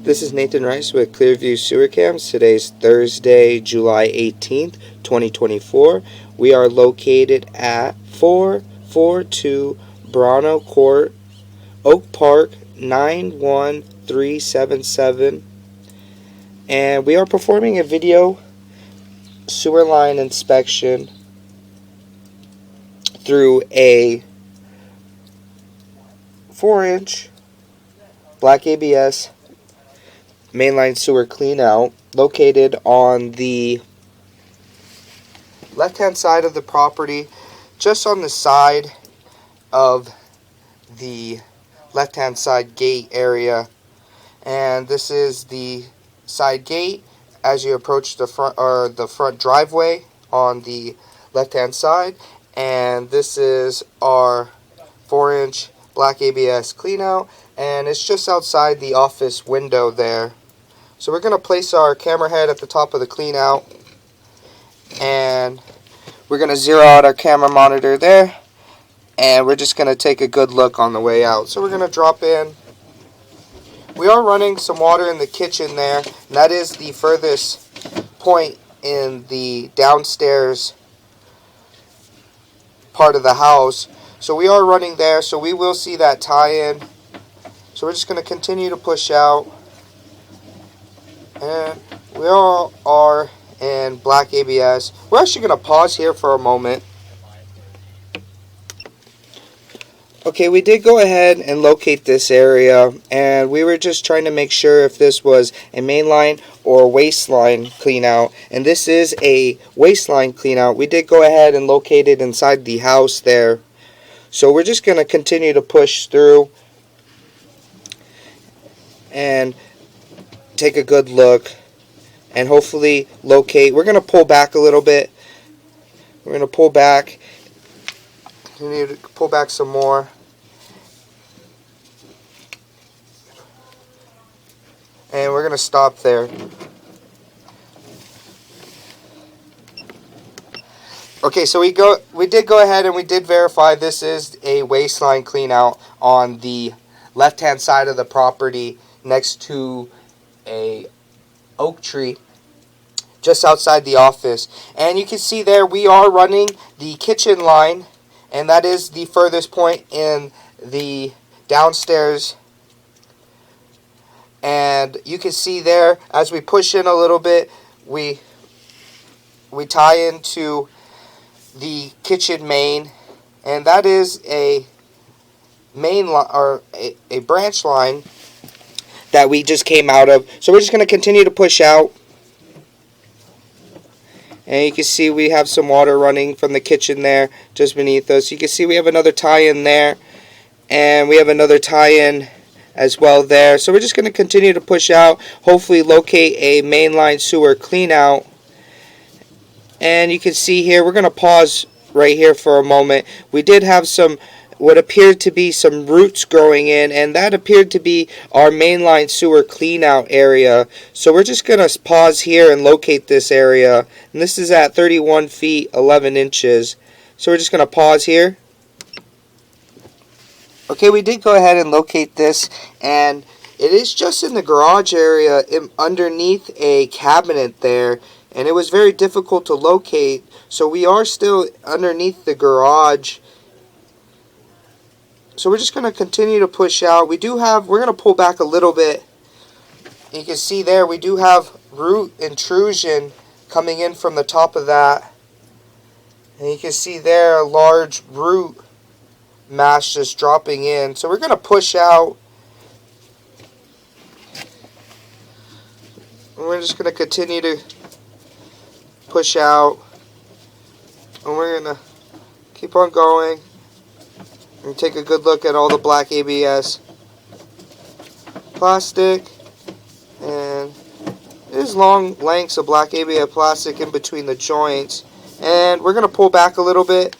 This is Nathan Rice with Clearview Sewer Cams. Today's Thursday, July 18th, 2024. We are located at 442 Burano Court, Oak Park, 91377. And we are performing a video sewer line inspection through a 4-inch black ABS mainline sewer clean out located on the left hand side of the property, just on the side of the left hand side gate area. And this is the side gate as you approach the front driveway on the left hand side, and this is our 4-inch black ABS clean out, and it's just outside the office window there. So we're going to place our camera head at the top of the clean out, and we're going to zero out our camera monitor there, and we're just going to take a good look on the way out. So we're going to drop in. We are running some water in the kitchen there, and that is the furthest point in the downstairs part of the house. So we are running there, so we will see that tie-in. So we're just going to continue to push out. And we all are in black ABS. We're actually going to pause here for a moment. Okay, we did go ahead and locate this area, and we were just trying to make sure if this was a mainline or a waistline clean out. And this is a waistline clean out. We did go ahead and locate it inside the house there. So we're just going to continue to push through and take a good look and hopefully locate. We're going to pull back a little bit. We're going to pull back. We need to pull back some more. And we're going to stop there. Okay, so we did go ahead and we did verify this is a waistline clean out on the left hand side of the property next to a oak tree just outside the office. And you can see there we are running the kitchen line, and that is the furthest point in the downstairs. And you can see there as we push in a little bit, we tie into the kitchen main, and that is a main line or a branch line that we just came out of. So we're just going to continue to push out, and you can see we have some water running from the kitchen there just beneath us. You can see we have another tie-in there, and we have another tie-in as well there. So we're just going to continue to push out, hopefully locate a mainline sewer clean out. And you can see here, we're going to pause right here for a moment. We did have some what appeared to be some roots growing in, and that appeared to be our mainline sewer clean out area. So we're just going to pause here and locate this area, and this is at 31 feet 11 inches. So we're just going to pause here. Okay, we did go ahead and locate this, and it is just in the garage area underneath a cabinet there, and it was very difficult to locate. So we are still underneath the garage. So we're just going to continue to push out. We're going to pull back a little bit. You can see there we do have root intrusion coming in from the top of that. And you can see there a large root mass just dropping in. So we're going to push out. And we're just going to continue to push out. And we're going to keep on going. And take a good look at all the black ABS plastic, and there's long lengths of black ABS plastic in between the joints. And we're going to pull back a little bit,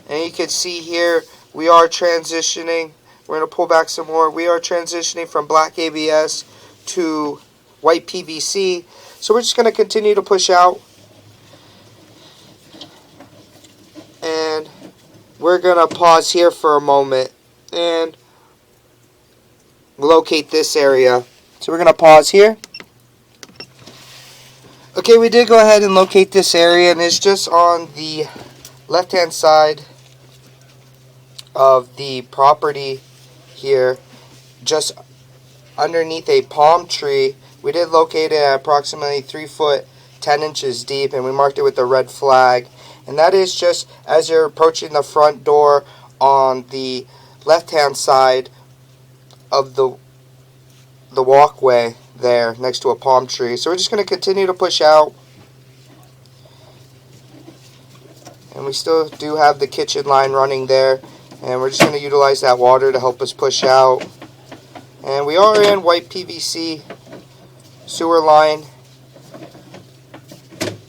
and you can see here we are transitioning. We're going to pull back some more. We are transitioning from black ABS to white PVC. So we're just going to continue to push out, and we're going to pause here for a moment and locate this area. So we're going to pause here. Okay, we did go ahead and locate this area, and it's just on the left-hand side of the property here, just underneath a palm tree. We did locate it at approximately 3 foot 10 inches deep, and we marked it with a red flag. And that is just as you're approaching the front door on the left-hand side of the walkway there next to a palm tree. So we're just going to continue to push out. And we still do have the kitchen line running there. And we're just going to utilize that water to help us push out. And we are in white PVC sewer line.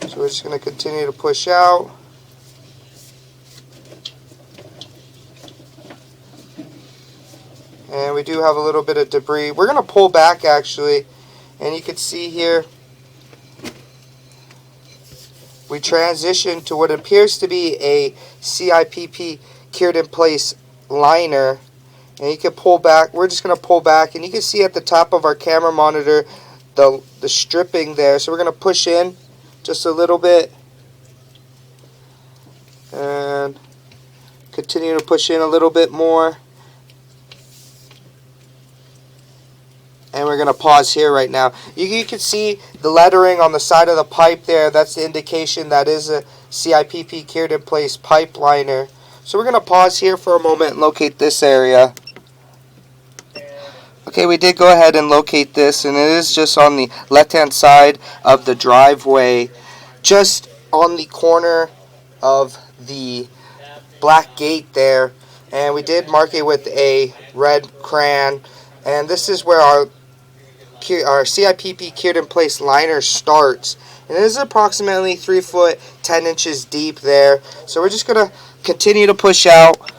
So we're just going to continue to push out. And we do have a little bit of debris. We're going to pull back actually. And you can see here, we transition to what appears to be a CIPP cured in place liner. And you can pull back. We're just going to pull back. And you can see at the top of our camera monitor the stripping there. So we're going to push in just a little bit. And continue to push in a little bit more. And we're going to pause here right now. You can see the lettering on the side of the pipe there. That's the indication that is a CIPP cured in place pipe liner. So we're going to pause here for a moment and locate this area. Okay, we did go ahead and locate this, and it is just on the left-hand side of the driveway, just on the corner of the black gate there. And we did mark it with a red crayon. And this is where our CIPP cured in place liner starts. And it is approximately 3 foot 10 inches deep there. So we're just going to continue to push out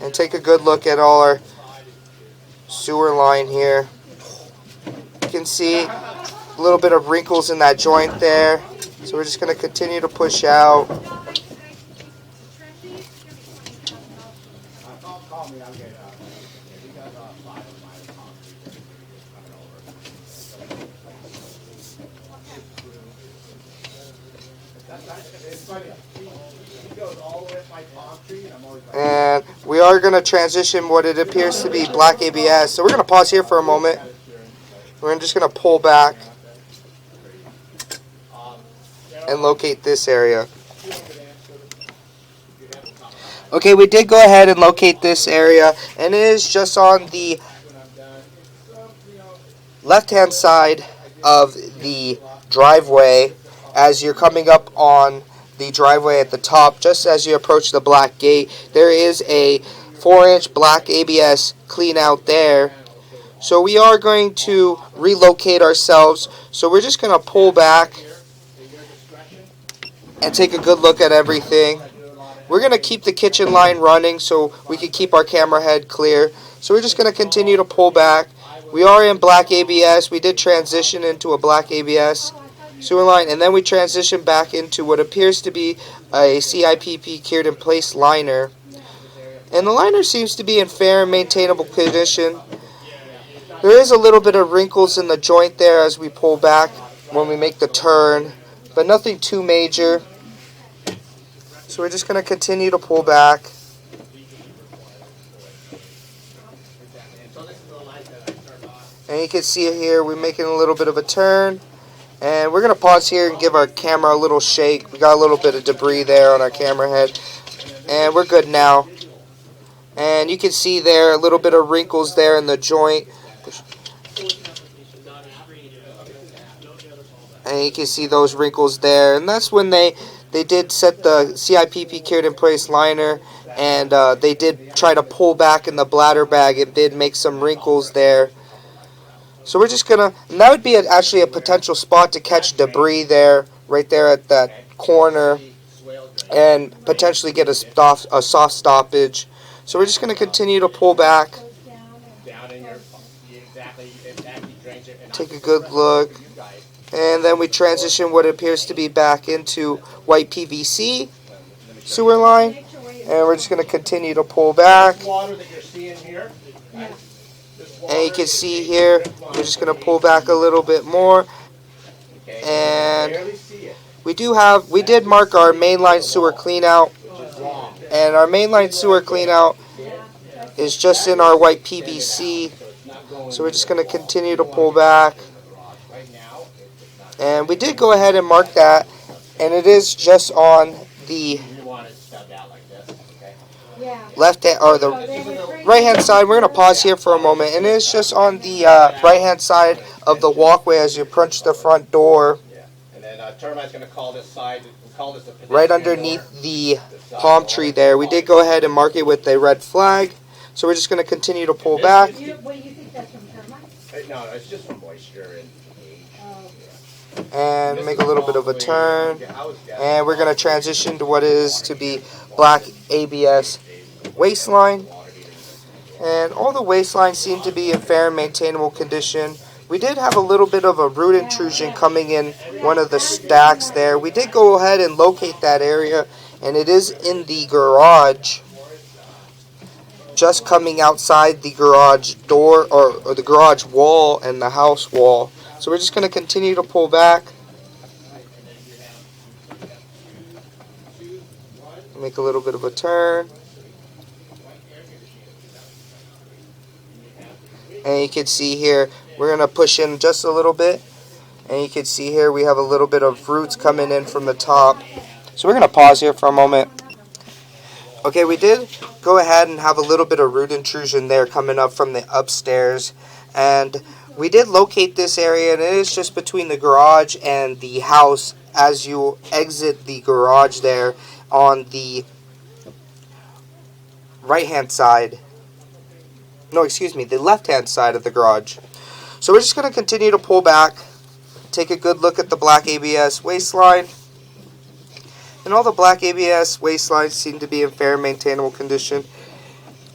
and take a good look at all our sewer line here. You can see a little bit of wrinkles in that joint there. So we're just going to continue to push out. And we are going to transition what it appears to be black ABS. So we're going to pause here for a moment. We're just going to pull back and locate this area. Okay, we did go ahead and locate this area, and it is just on the left-hand side of the driveway as you're coming up on the driveway at the top. Just as you approach the black gate, there is a 4-inch black ABS clean out there. So we are going to relocate ourselves. So we're just going to pull back and take a good look at everything. We're going to keep the kitchen line running so we can keep our camera head clear. So we're just going to continue to pull back. We are in black ABS. We did transition into a black ABS sewer line, and then we transition back into what appears to be a CIPP cured in place liner. And the liner seems to be in fair and maintainable condition. There is a little bit of wrinkles in the joint there as we pull back when we make the turn, but nothing too major. So we're just going to continue to pull back. And you can see here we're making a little bit of a turn. And we're going to pause here and give our camera a little shake. We got a little bit of debris there on our camera head. And we're good now. And you can see there a little bit of wrinkles there in the joint. And you can see those wrinkles there. And that's when they did set the CIPP cured in place liner. And they did try to pull back in the bladder bag. It did make some wrinkles there. So we're just going to, and that would be actually a potential spot to catch debris there, right there at that corner, and potentially get a soft stoppage. So we're just going to continue to pull back, take a good look, and then we transition what appears to be back into white PVC sewer line, and we're just going to continue to pull back. And you can see here, we're just going to pull back a little bit more. And we did mark our mainline sewer clean out. And our mainline sewer clean out is just in our white PVC. So we're just going to continue to pull back. And we did go ahead and mark that. And it is just on the left hand or the right hand side. We're going to pause here for a moment. And it's just on the right hand side of the walkway as you approach the front door. And then Termite's going to call this side, call this the right underneath the palm tree there. We did go ahead and mark it with a red flag. So we're just going to continue to pull back. What do you think that's from termites? No, it's just from moisture and and make a little bit of a turn. And we're going to transition to what is to be black ABS waistline. And all the waistlines seem to be in fair and maintainable condition. We did have a little bit of a root intrusion coming in one of the stacks there. We did go ahead and locate that area, and it is in the garage, just coming outside the garage door or the garage wall and the house wall. So we're just going to continue to pull back. Make a little bit of a turn. And you can see here, we're going to push in just a little bit. And you can see here we have a little bit of roots coming in from the top. So we're going to pause here for a moment. Okay, we did go ahead and have a little bit of root intrusion there coming up from the upstairs. And we did locate this area, and it is just between the garage and the house as you exit the garage there on the right-hand side. No, excuse me, the left-hand side of the garage. So we're just going to continue to pull back, take a good look at the black ABS waistline. And all the black ABS waistlines seem to be in fair and maintainable condition.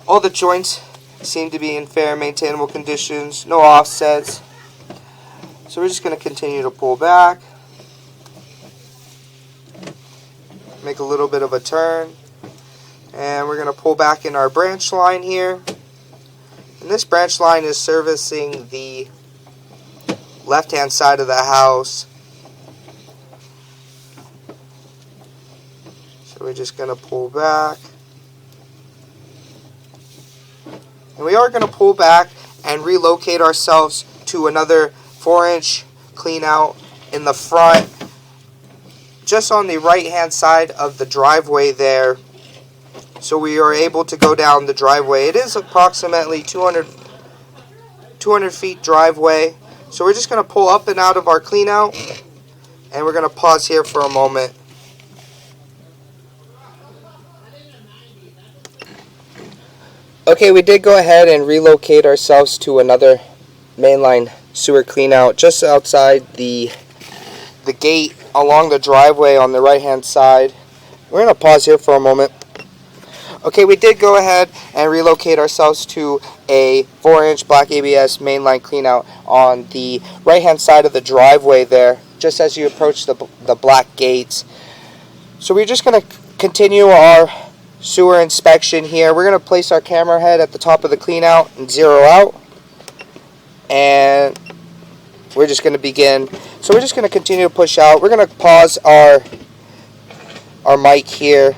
All the joints seem to be in fair and maintainable conditions, no offsets. So we're just going to continue to pull back, make a little bit of a turn, and we're going to pull back in our branch line here. And this branch line is servicing the left-hand side of the house. So we're just going to pull back. And we are going to pull back and relocate ourselves to another 4-inch clean out in the front, just on the right-hand side of the driveway there. So we are able to go down the driveway. It is approximately 200 feet driveway. So we're just going to pull up and out of our clean out, and we're going to pause here for a moment. Okay, we did go ahead and relocate ourselves to another mainline sewer clean out just outside the gate along the driveway on the right hand side. We're going to pause here for a moment. Okay, we did go ahead and relocate ourselves to a 4-inch black ABS mainline clean out on the right hand side of the driveway there, just as you approach the black gates. So we're just going to continue our sewer inspection here. We're going to place our camera head at the top of the clean out and zero out, and we're just going to begin. So we're just going to continue to push out. We're going to pause our mic here.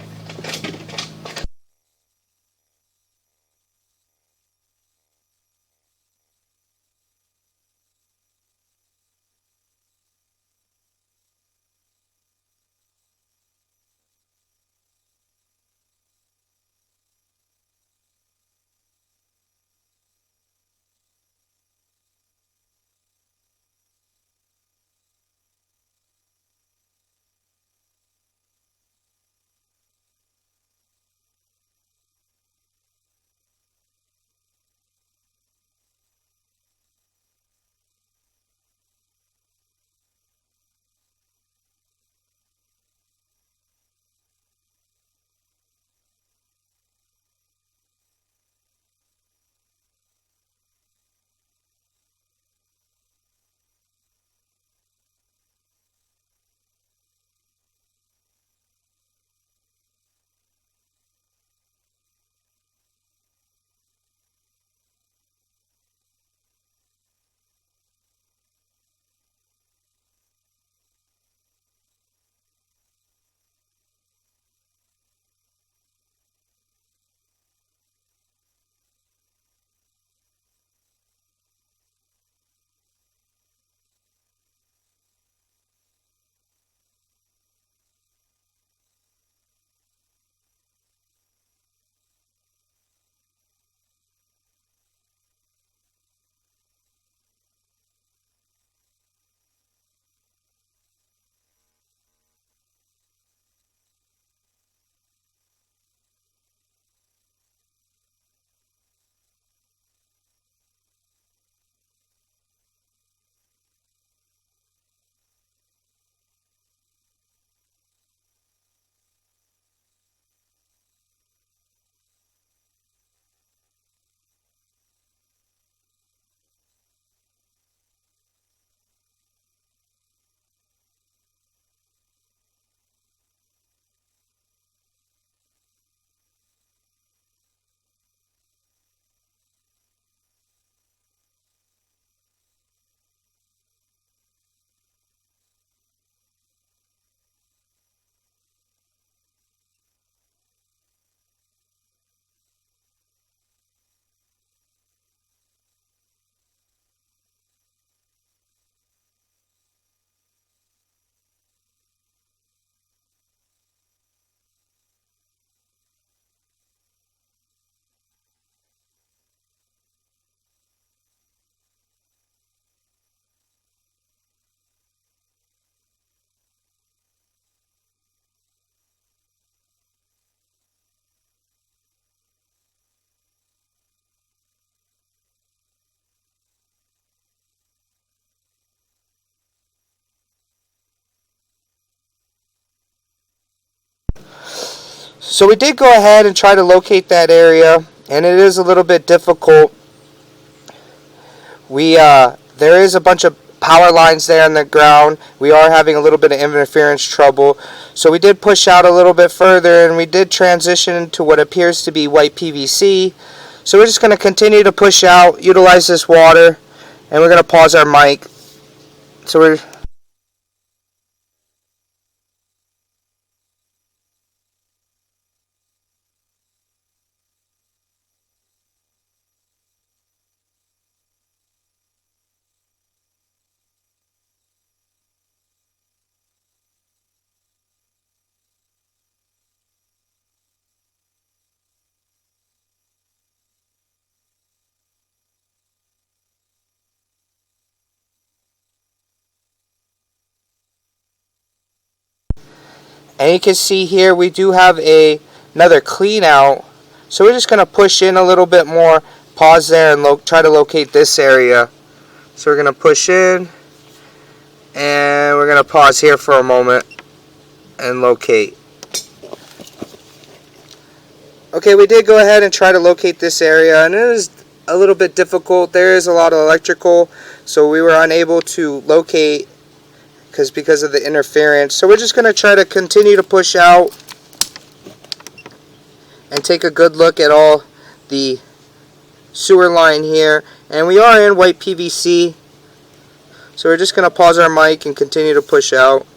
So we did go ahead and try to locate that area, and it is a little bit difficult. There is a bunch of power lines there on the ground. We are having a little bit of interference trouble. So we did push out a little bit further, and we did transition to what appears to be white PVC. So we're just going to continue to push out, utilize this water, and we're going to pause our mic. So we're And you can see here we do have another clean out. So we're just going to push in a little bit more, pause there, and try to locate this area. So we're going to push in, and we're going to pause here for a moment and locate. Okay, we did go ahead and try to locate this area, and it is a little bit difficult. There is a lot of electrical, so we were unable to locate because of the interference. So we're just going to try to continue to push out and take a good look at all the sewer line here. And we are in white PVC, so we're just going to pause our mic and continue to push out.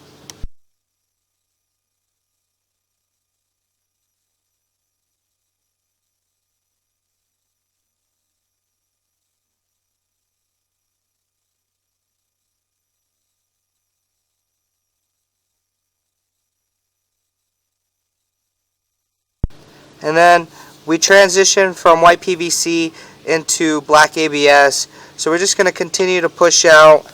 And then we transition from white PVC into black ABS. So we're just going to continue to push out.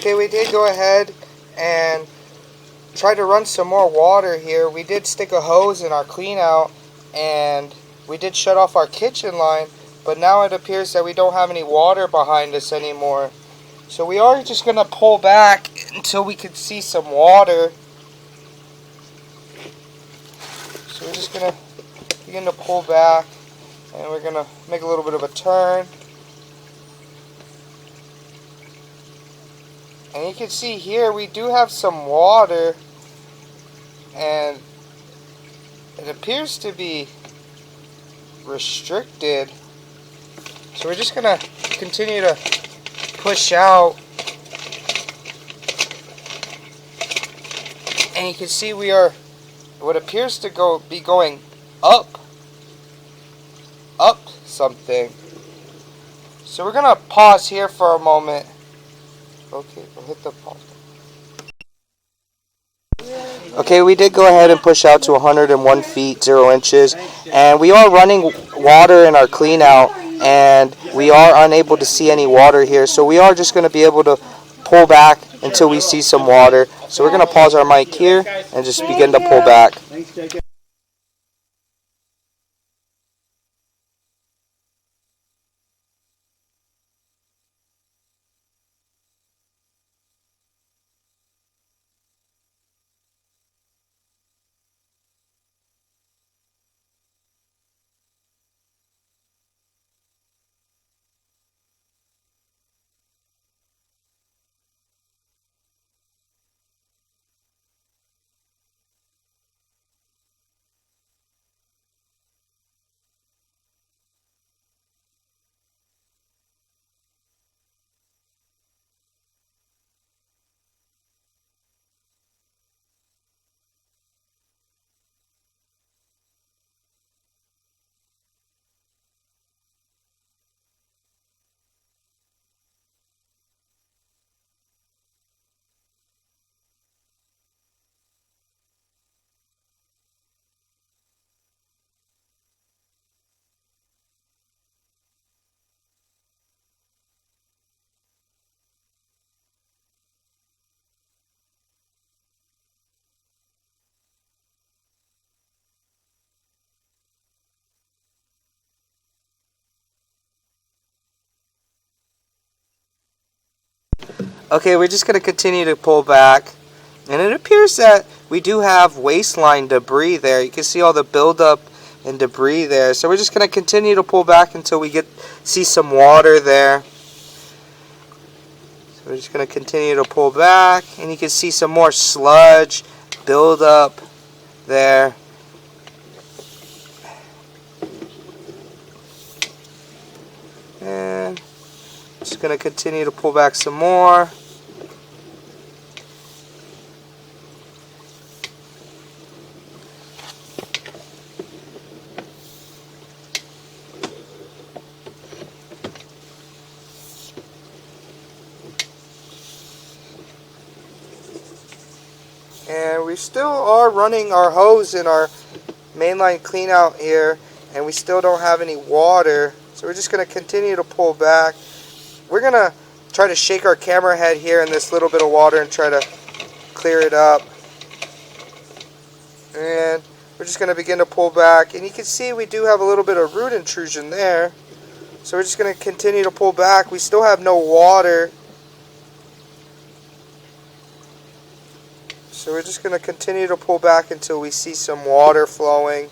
Okay, we did go ahead and try to run some more water here. We did stick a hose in our clean out and we did shut off our kitchen line, but now it appears that we don't have any water behind us anymore. So we are just going to pull back until we can see some water. So we're just going to begin to pull back and we're going to make a little bit of a turn. And you can see here we do have some water, and it appears to be restricted. So we're just going to continue to push out. And you can see we are what appears to be going up something. So we're going to pause here for a moment. Okay, we'll hit the pause. Okay, we did go ahead and push out to 101 feet, 0 inches, and we are running water in our clean out, and we are unable to see any water here, so we are just going to be able to pull back until we see some water. So we're going to pause our mic here and just begin to pull back. Okay, we're just going to continue to pull back. And it appears that we do have waistline debris there. You can see all the buildup and debris there. So we're just going to continue to pull back until we see some water there. So we're just going to continue to pull back. And you can see some more sludge buildup there. And just going to continue to pull back some more. And we still are running our hose in our mainline clean out here, and we still don't have any water. So we're just going to continue to pull back. We're going to try to shake our camera head here in this little bit of water and try to clear it up. And we're just going to begin to pull back. And you can see we do have a little bit of root intrusion there. So we're just going to continue to pull back. We still have no water. So we're just going to continue to pull back until we see some water flowing.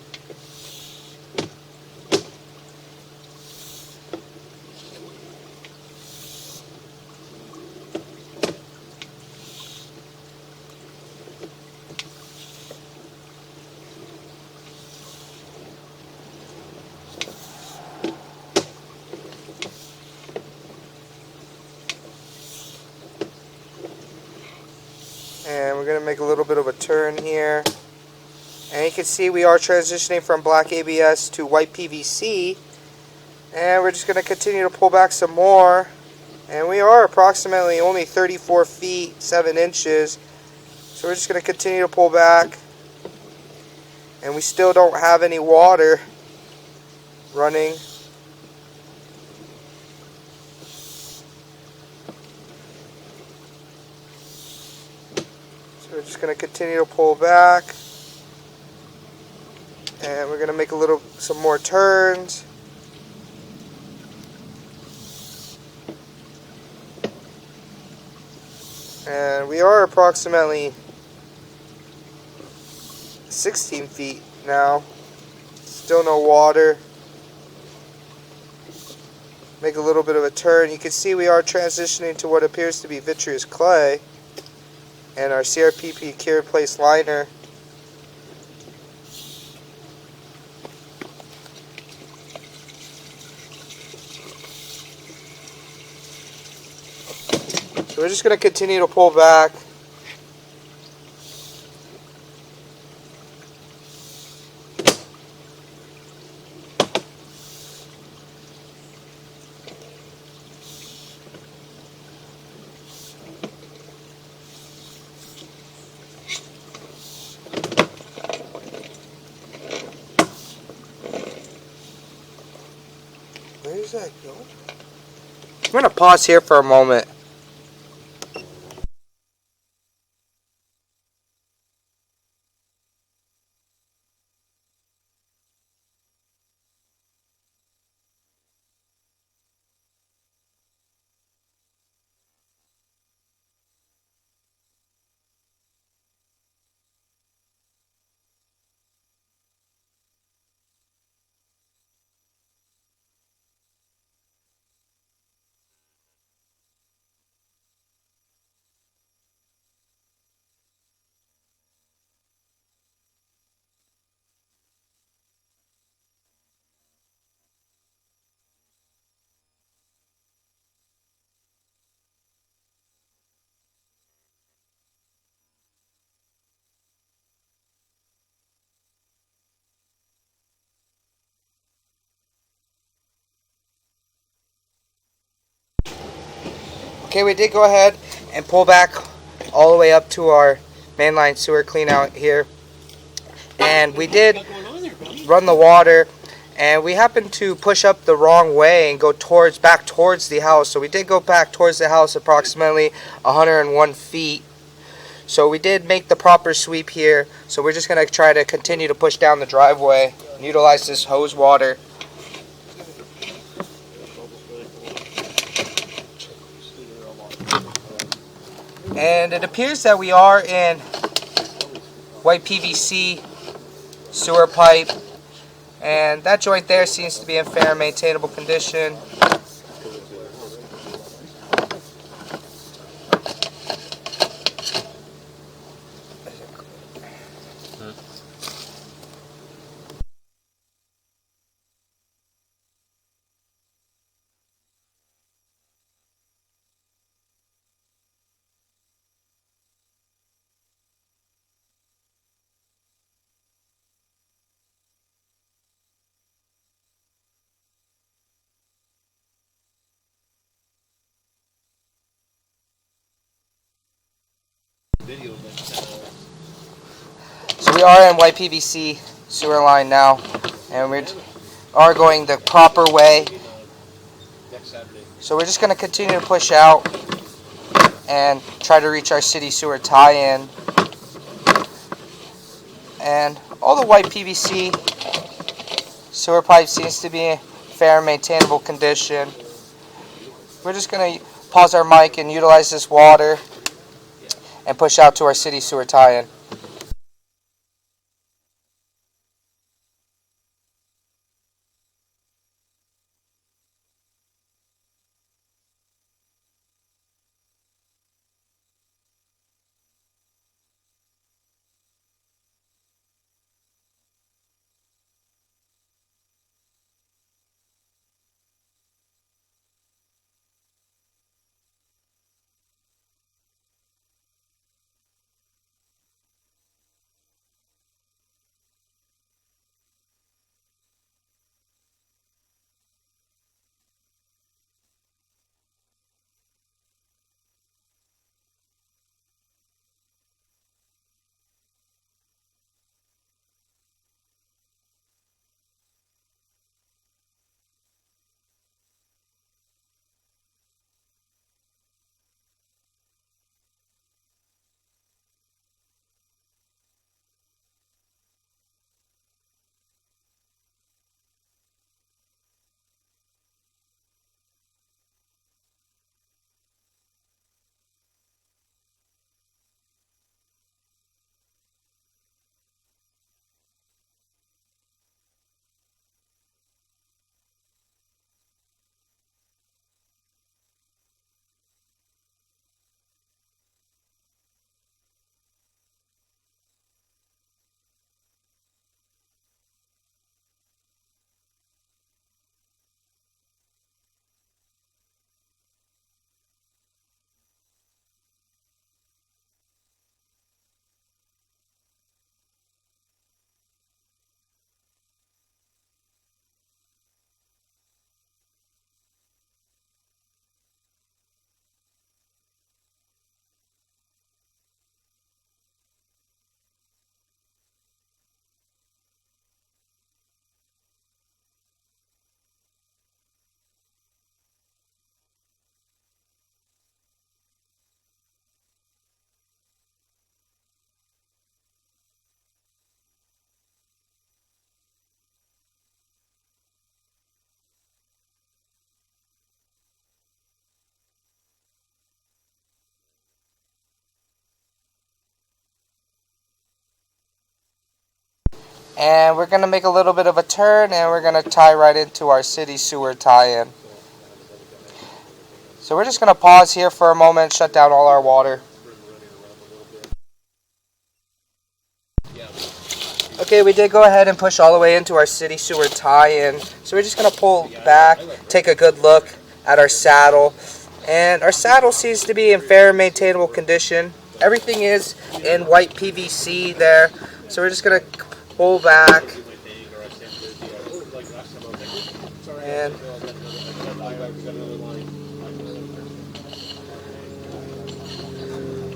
And we're going to make a little bit of a turn here. And you can see we are transitioning from black ABS to white PVC. And we're just going to continue to pull back some more. And we are approximately only 34 feet, 7 inches. So we're just going to continue to pull back. And we still don't have any water running. So we're just going to continue to pull back. And we're going to make some more turns. And we are approximately 16 feet now. Still no water. Make a little bit of a turn. You can see we are transitioning to what appears to be vitreous clay. And our CRPP cure place liner. So we're just going to continue to pull back. Where does that go? I'm going to pause here for a moment. Okay, we did go ahead and pull back all the way up to our mainline sewer clean out here. And we did run the water, and we happened to push up the wrong way and go back towards the house. So we did go back towards the house approximately 101 feet. So we did make the proper sweep here. So we're just going to try to continue to push down the driveway and utilize this hose water. And it appears that we are in white PVC sewer pipe, and that joint there seems to be in fair maintainable condition. So we are in white PVC sewer line now, and we are going the proper way. So we're just going to continue to push out and try to reach our city sewer tie-in. And all the white PVC sewer pipe seems to be in fair maintainable condition. We're just going to pause our mic and utilize this water and push out to our city sewer tie-in. And we're going to make a little bit of a turn, and we're going to tie right into our city sewer tie-in. So we're just going to pause here for a moment, shut down all our water. Okay, we did go ahead and push all the way into our city sewer tie-in. So we're just going to pull back, take a good look at our saddle. And our saddle seems to be in fair and maintainable condition. Everything is in white PVC there. So we're just going to pull back. And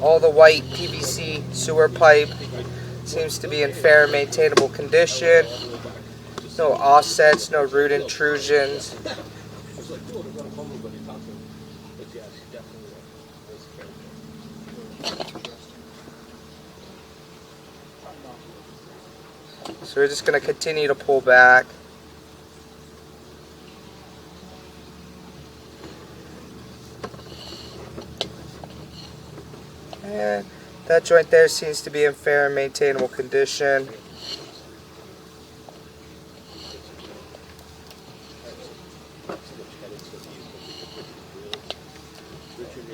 all the white PVC sewer pipe seems to be in fair and maintainable condition. No offsets, no root intrusions. So we're just going to continue to pull back. And that joint there seems to be in fair and maintainable condition.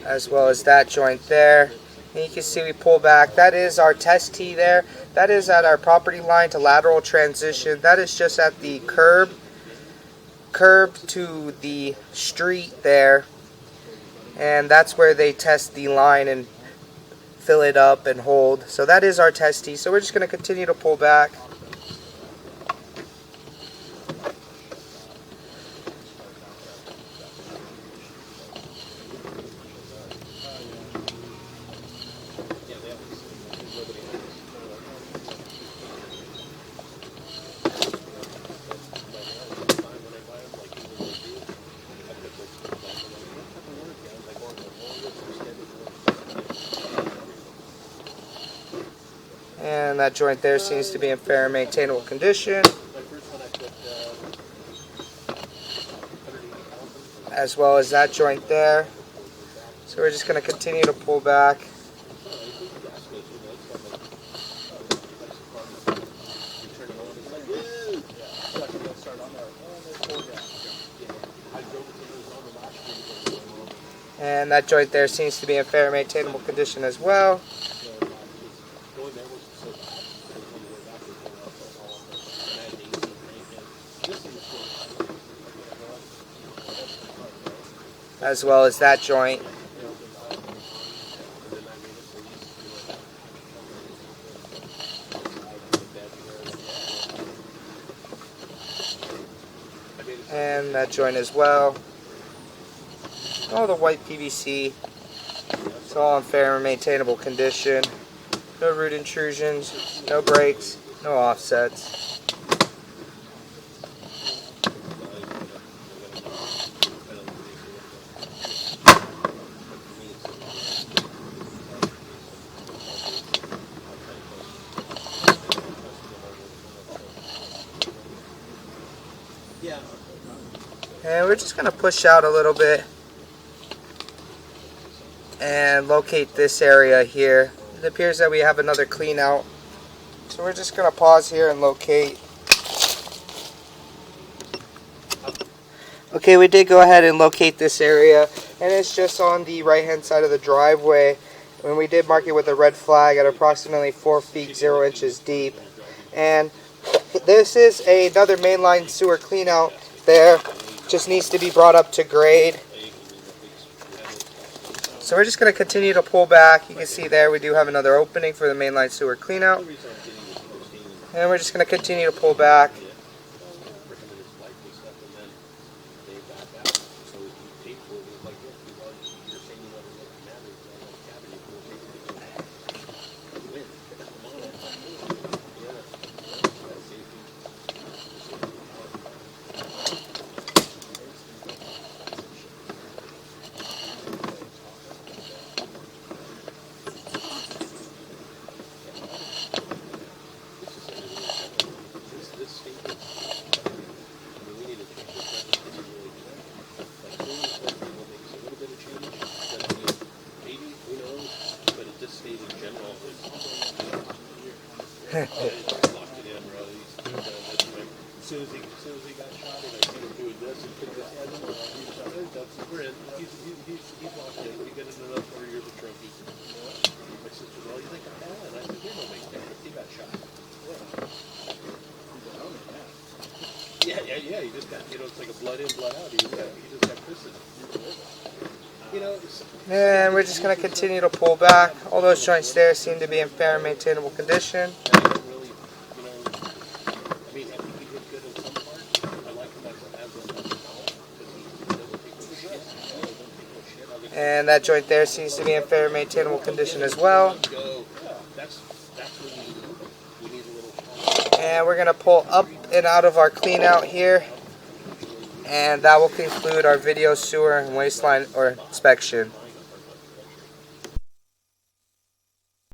As well as that joint there. And you can see we pull back. That is our test tee there. That is at our property line to lateral transition. That is just at the curb to the street there. And that's where they test the line and fill it up and hold. So that is our test tee. So we're just going to continue to pull back. And that joint there seems to be in fair and maintainable condition. As well as that joint there. So we're just going to continue to pull back. And that joint there seems to be in fair and maintainable condition as well. As well as that joint. And that joint as well. All the white PVC. It's all in fair and maintainable condition. No root intrusions, no breaks, no offsets. And we're just going to push out a little bit and locate this area here. It appears that we have another clean out. So we're just going to pause here and locate. Okay, we did go ahead and locate this area, and it's just on the right hand side of the driveway. And we did mark it with a red flag at approximately 4 feet 0 inches deep. And this is another mainline sewer clean out there. Just needs to be brought up to grade. So we're just going to continue to pull back. You can see there we do have another opening for the mainline sewer clean out. And we're just going to continue to pull back. soon as he got shot, and I seen him doing this and put his head on, he was out there, we're in. He's locked in. He got another 4 years of trophy. My sister, well, you think I'm bad? And I said, we don't make that. He got shot. Yeah. He just got, it's like a blood in, blood out. He just got christened. And we're just going to continue to pull back. All those joints there seem to be in fair and maintainable condition. I don't really, I mean, I think he did good in some parts. I like him as a because he doesn't take no shit. He doesn't take no shit. And that joint there seems to be in fair and maintainable condition as well. That's what we need a little. And we're going to pull up and out of our clean out here. And that will conclude our video sewer and waste line or inspection.